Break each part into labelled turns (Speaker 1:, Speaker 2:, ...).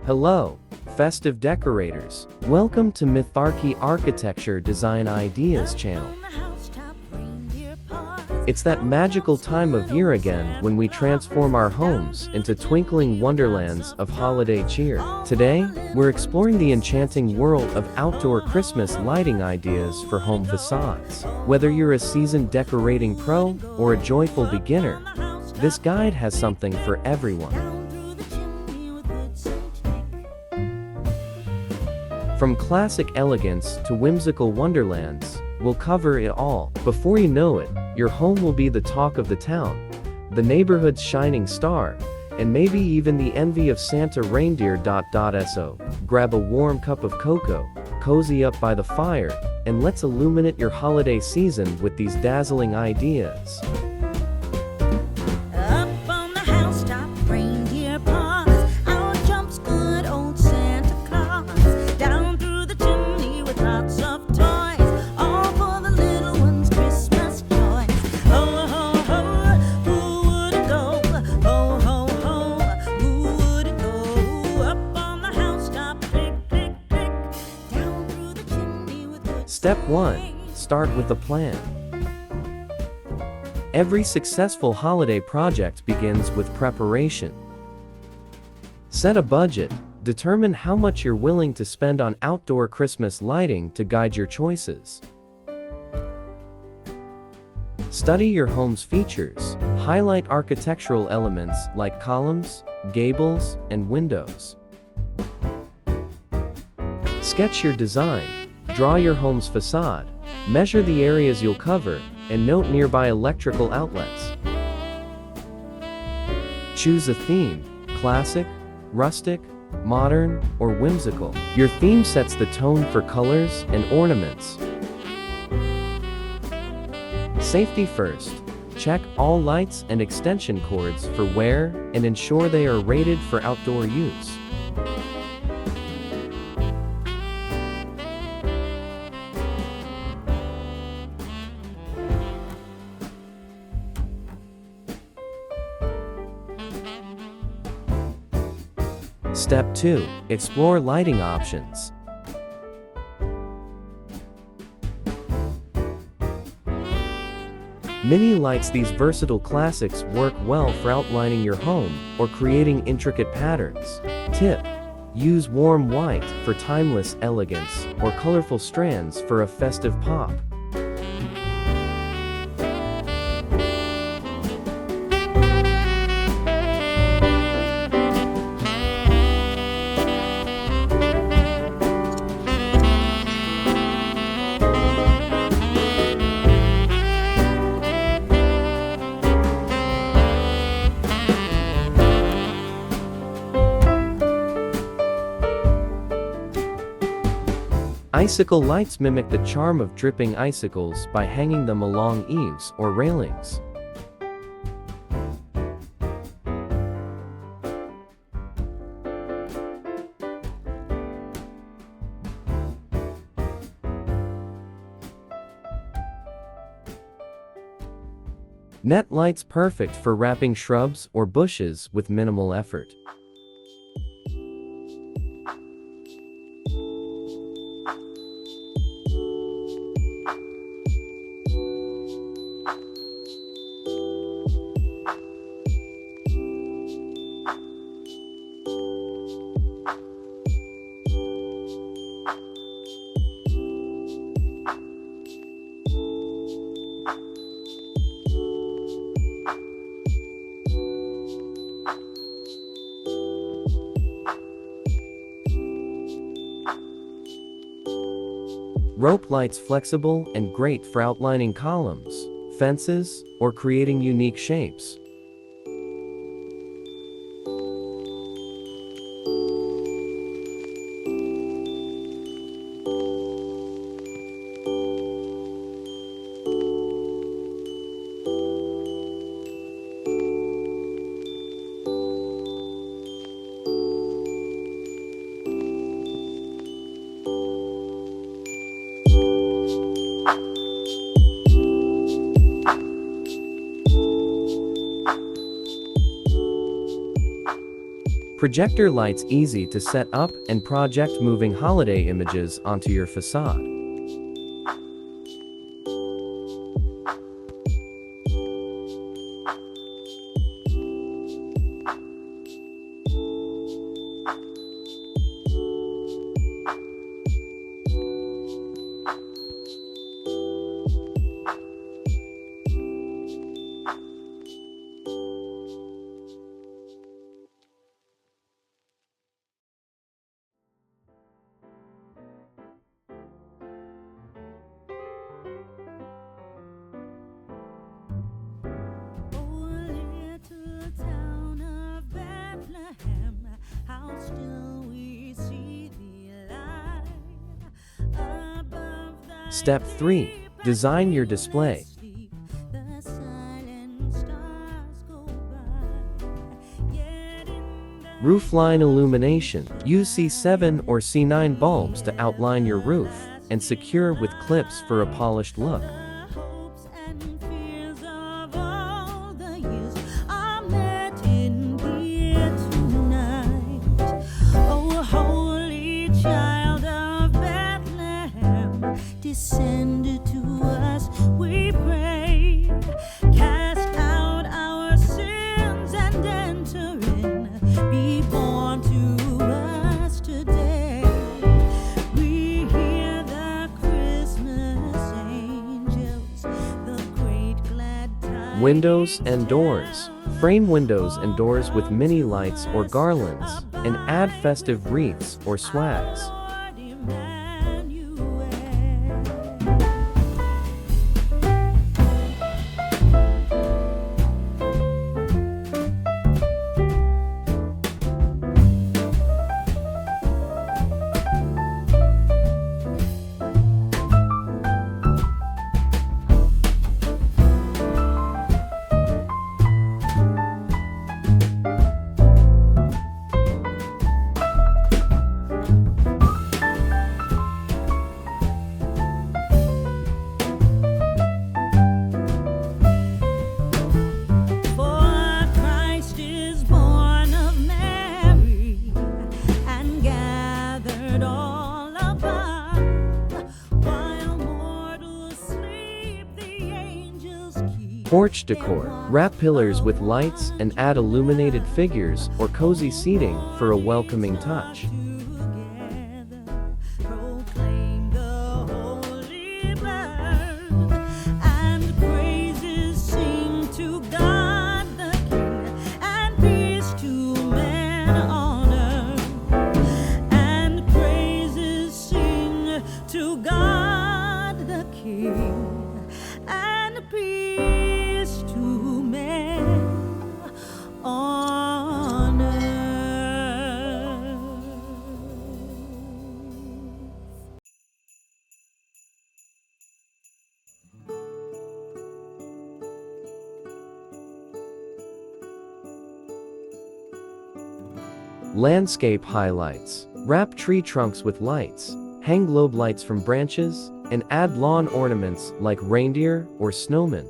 Speaker 1: Hello, festive decorators. Welcome to Mytharchy Architecture Design Ideas channel. It's that magical time of year again when we transform our homes into twinkling wonderlands of holiday cheer. Today, we're exploring the enchanting world of outdoor Christmas lighting ideas for home facades. Whether you're a seasoned decorating pro or a joyful beginner, this guide has something for everyone. From classic elegance to whimsical wonderlands, we'll cover it all. Before you know it, your home will be the talk of the town, the neighborhood's shining star, and maybe even the envy of Santa reindeer. So, grab a warm cup of cocoa, cozy up by the fire, and let's illuminate your holiday season with these dazzling ideas. Step 1. Start with a plan. Every successful holiday project begins with preparation. Set a budget. Determine how much you're willing to spend on outdoor Christmas lighting to guide your choices. Study your home's features. Highlight architectural elements like columns, gables, and windows. Sketch your design. Draw your home's facade, measure the areas you'll cover, and note nearby electrical outlets. Choose a theme: classic, rustic, modern, or whimsical. Your theme sets the tone for colors and ornaments. Safety first. Check all lights and extension cords for wear and ensure they are rated for outdoor use. Step 2. Explore lighting options. Mini lights. These versatile classics work well for outlining your home or creating intricate patterns. Tip: use warm white for timeless elegance or colorful strands for a festive pop. Icicle lights mimic the charm of dripping icicles by hanging them along eaves or railings. Net lights, perfect for wrapping shrubs or bushes with minimal effort. Rope lights, flexible and great for outlining columns, fences, or creating unique shapes. Projector lights easy to set up and project moving holiday images onto your facade. Step 3. Design your display. Roofline illumination. Use C7 or C9 bulbs to outline your roof, and secure with clips for a polished look.
Speaker 2: Send it to us, we pray. Cast out our sins and enter in. Be born to us today. We hear the Christmas angels, the great glad tidings.
Speaker 1: Windows and doors. Frame windows and doors with mini lights or garlands, and add festive wreaths or swags. Porch decor. Wrap pillars with lights and add illuminated figures or cozy seating for a welcoming touch. Landscape highlights. Wrap tree trunks with lights, hang globe lights from branches, and add lawn ornaments like reindeer or snowmen.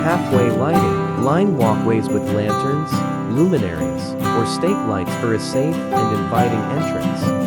Speaker 1: Halfway lighting. Line walkways with lanterns, luminaries, or stake lights for a safe and inviting entrance.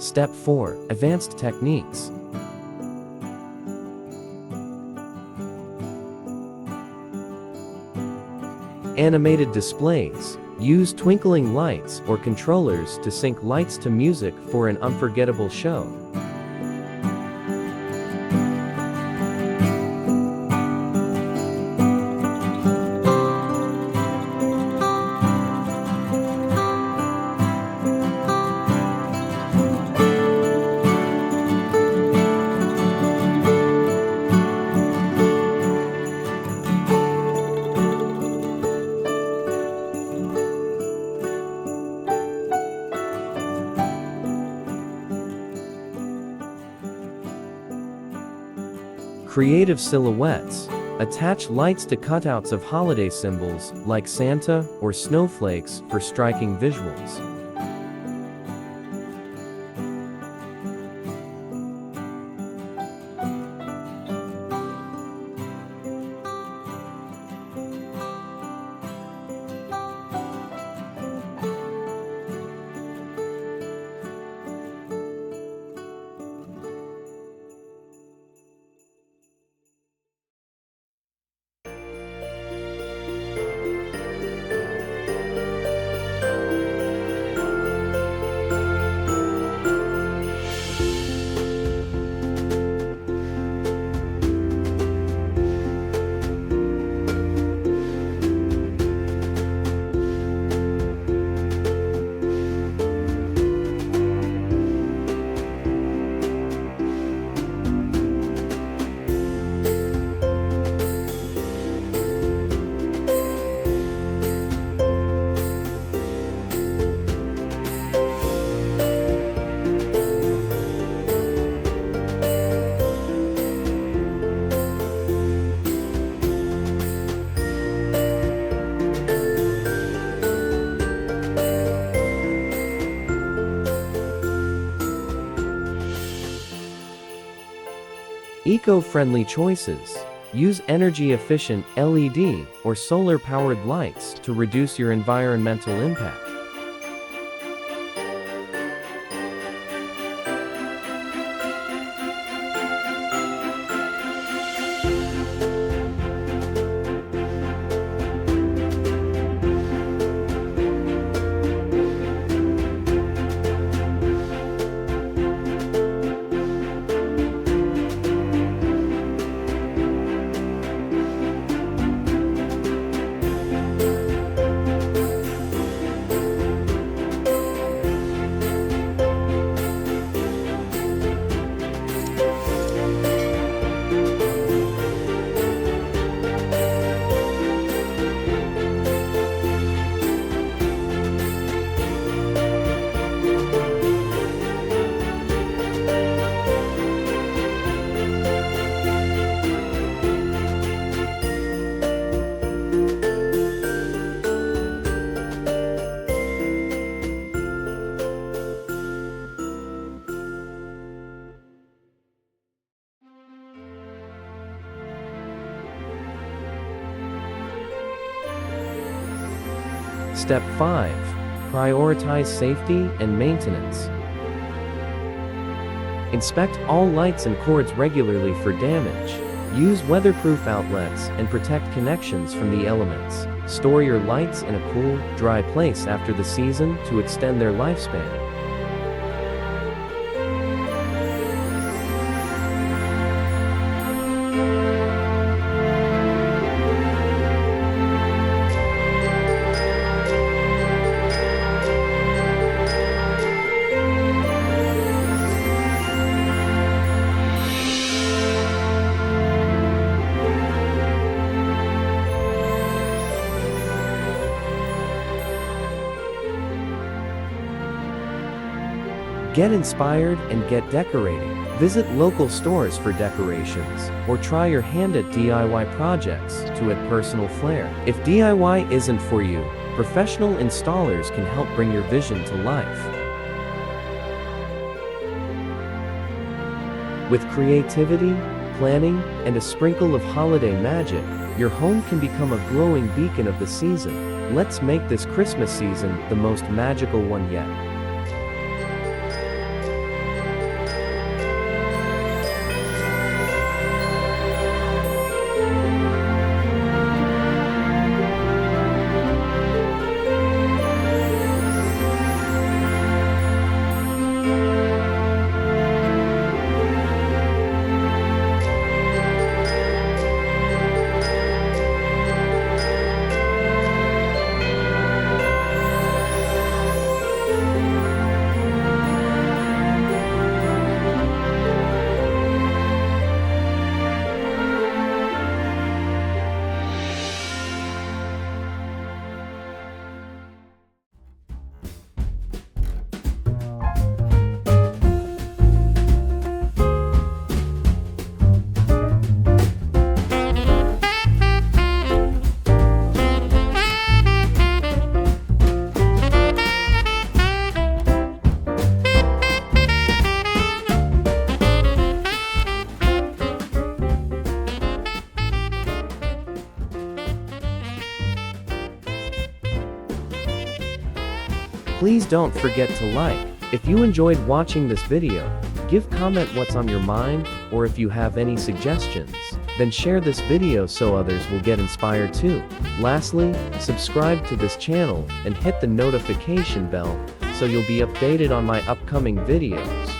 Speaker 1: Step 4. Advanced techniques. Animated displays. Use twinkling lights or controllers to sync lights to music for an unforgettable show. Creative silhouettes. Attach lights to cutouts of holiday symbols like Santa or snowflakes for striking visuals. Eco-friendly choices. Use energy-efficient LED or solar-powered lights to reduce your environmental impact. Step 5. Prioritize safety and maintenance. Inspect all lights and cords regularly for damage. Use weatherproof outlets and protect connections from the elements. Store your lights in a cool, dry place after the season to extend their lifespan. Get inspired and get decorating. Visit local stores for decorations, or try your hand at DIY projects to add personal flair. If DIY isn't for you, professional installers can help bring your vision to life. With creativity, planning, and a sprinkle of holiday magic, your home can become a glowing beacon of the season. Let's make this Christmas season the most magical one yet. Please don't forget to like. If you enjoyed watching this video, give comment what's on your mind, or if you have any suggestions, then share this video so others will get inspired too. Lastly, subscribe to this channel and hit the notification bell so you'll be updated on my upcoming videos.